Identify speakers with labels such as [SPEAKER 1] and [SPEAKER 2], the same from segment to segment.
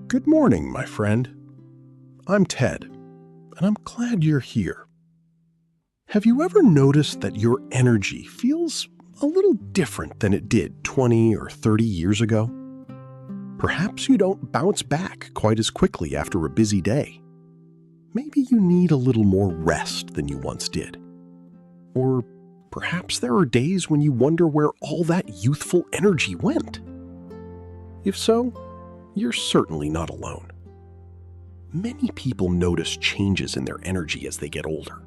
[SPEAKER 1] Good morning, my friend. I'm Ted, and I'm glad you're here. Have you ever noticed that your energy feels a little different than it did 20 or 30 years ago? Perhaps you don't bounce back quite as quickly after a busy day. Maybe you need a little more rest than you once did. Or perhaps there are days when you wonder where all that youthful energy went. If so, you're certainly not alone. Many people notice changes in their energy as they get older.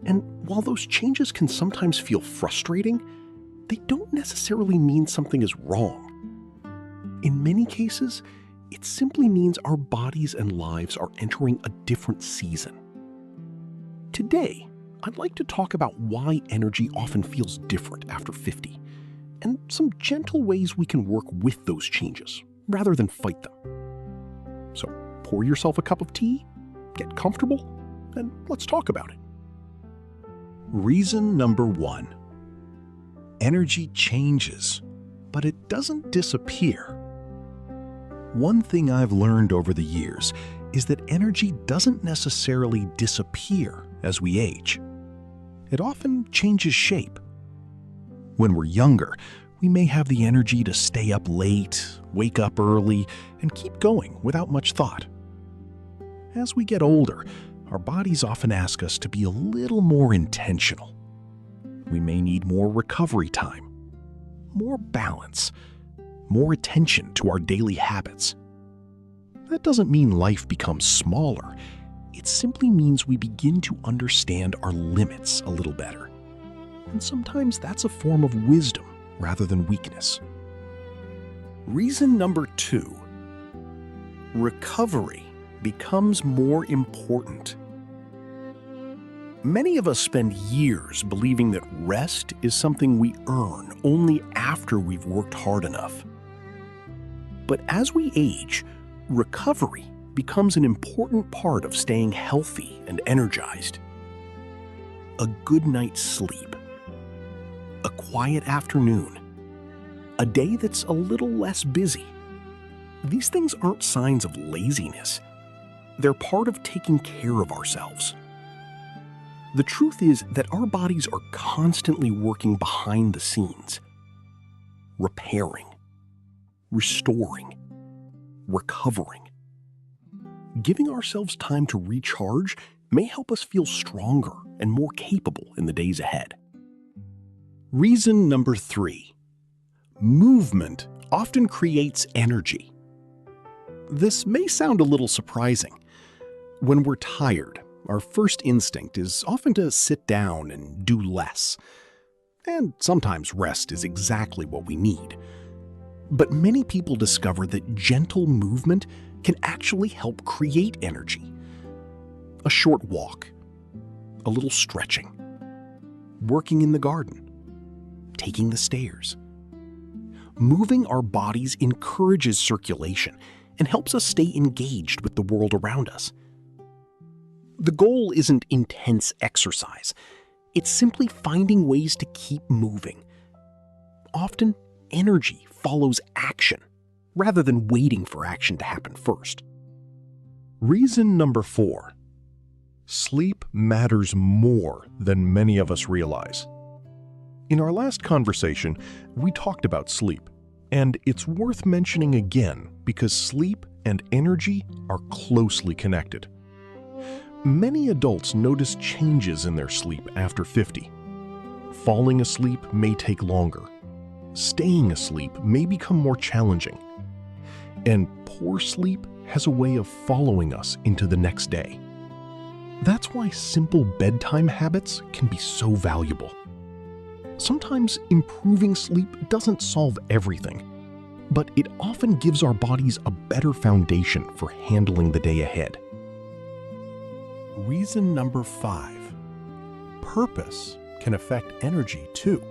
[SPEAKER 1] And while those changes can sometimes feel frustrating, they don't necessarily mean something is wrong. In many cases, it simply means our bodies and lives are entering a different season. Today, I'd like to talk about why energy often feels different after 50, and some gentle ways we can work with those changes rather than fight them. So pour yourself a cup of tea, get comfortable, and let's talk about it.
[SPEAKER 2] Reason number 1. Energy changes, but it doesn't disappear. One thing I've learned over the years is that energy doesn't necessarily disappear as we age. It often changes shape. When we're younger, we may have the energy to stay up late, wake up early, and keep going without much thought. As we get older, our bodies often ask us to be a little more intentional. We may need more recovery time, more balance, more attention to our daily habits. That doesn't mean life becomes smaller. It simply means we begin to understand our limits a little better. And sometimes that's a form of wisdom rather than weakness.
[SPEAKER 1] Reason number 2. Recovery becomes more important. Many of us spend years believing that rest is something we earn only after we've worked hard enough. But as we age, recovery becomes an important part of staying healthy and energized. A good night's sleep, a quiet afternoon, a day that's a little less busy. These things aren't signs of laziness. They're part of taking care of ourselves. The truth is that our bodies are constantly working behind the scenes, repairing, restoring, recovering. Giving ourselves time to recharge may help us feel stronger and more capable in the days ahead.
[SPEAKER 2] Reason number 3. Movement often creates energy.
[SPEAKER 1] This may sound a little surprising. When we're tired, our first instinct is often to sit down and do less. And sometimes rest is exactly what we need. But many people discover that gentle movement can actually help create energy. A short walk, a little stretching, working in the garden, taking the stairs. Moving our bodies encourages circulation and helps us stay engaged with the world around us. The goal isn't intense exercise. It's simply finding ways to keep moving. Often, energy follows action, rather than waiting for action to happen first.
[SPEAKER 2] Reason number 4. Sleep matters more than many of us realize. In our last conversation, we talked about sleep, and it's worth mentioning again because sleep and energy are closely connected. Many adults notice changes in their sleep after 50. Falling asleep may take longer. Staying asleep may become more challenging. And poor sleep has a way of following us into the next day. That's why simple bedtime habits can be so valuable. Sometimes improving sleep doesn't solve everything, but it often gives our bodies a better foundation for handling the day ahead.
[SPEAKER 1] Reason number 5. Purpose can affect energy too.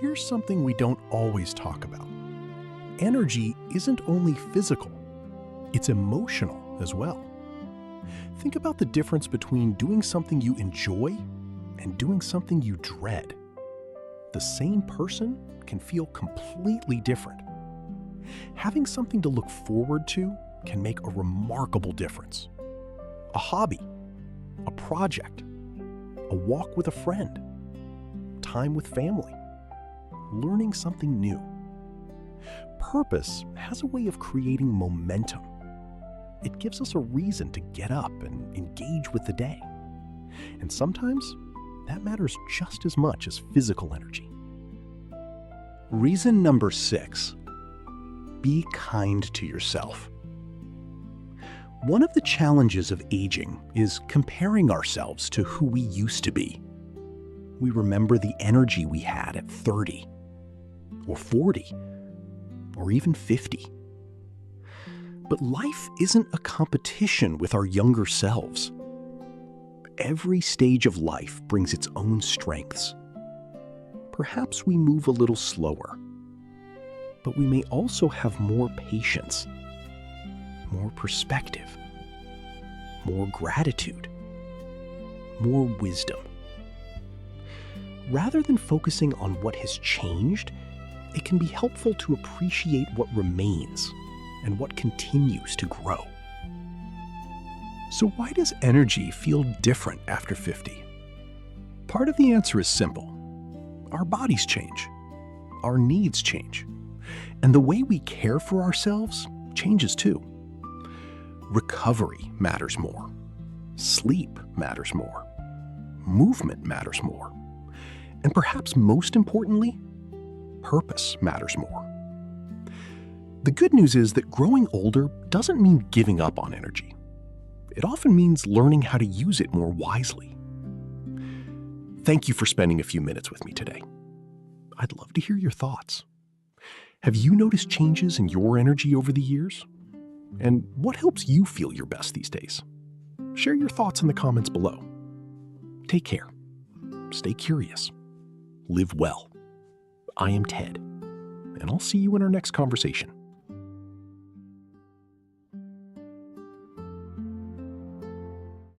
[SPEAKER 1] Here's something we don't always talk about. Energy isn't only physical, it's emotional as well. Think about the difference between doing something you enjoy and doing something you dread. The same person can feel completely different. Having something to look forward to can make a remarkable difference. A hobby, a project, a walk with a friend, time with family, learning something new. Purpose has a way of creating momentum. It gives us a reason to get up and engage with the day. And sometimes that matters just as much as physical energy.
[SPEAKER 2] Reason number 6. Be kind to yourself. One of the challenges of aging is comparing ourselves to who we used to be. We remember the energy we had at 30, or 40, or even 50. But life isn't a competition with our younger selves. Every stage of life brings its own strengths. Perhaps we move a little slower, but we may also have more patience, more perspective, more gratitude, more wisdom. Rather than focusing on what has changed, it can be helpful to appreciate what remains and what continues to grow.
[SPEAKER 1] So why does energy feel different after 50? Part of the answer is simple. Our bodies change. Our needs change. And the way we care for ourselves changes too. Recovery matters more. Sleep matters more. Movement matters more. And perhaps most importantly, purpose matters more. The good news is that growing older doesn't mean giving up on energy. It often means learning how to use it more wisely. Thank you for spending a few minutes with me today. I'd love to hear your thoughts. Have you noticed changes in your energy over the years? And what helps you feel your best these days? Share your thoughts in the comments below. Take care. Stay curious. Live well. I am Ted, and I'll see you in our next conversation.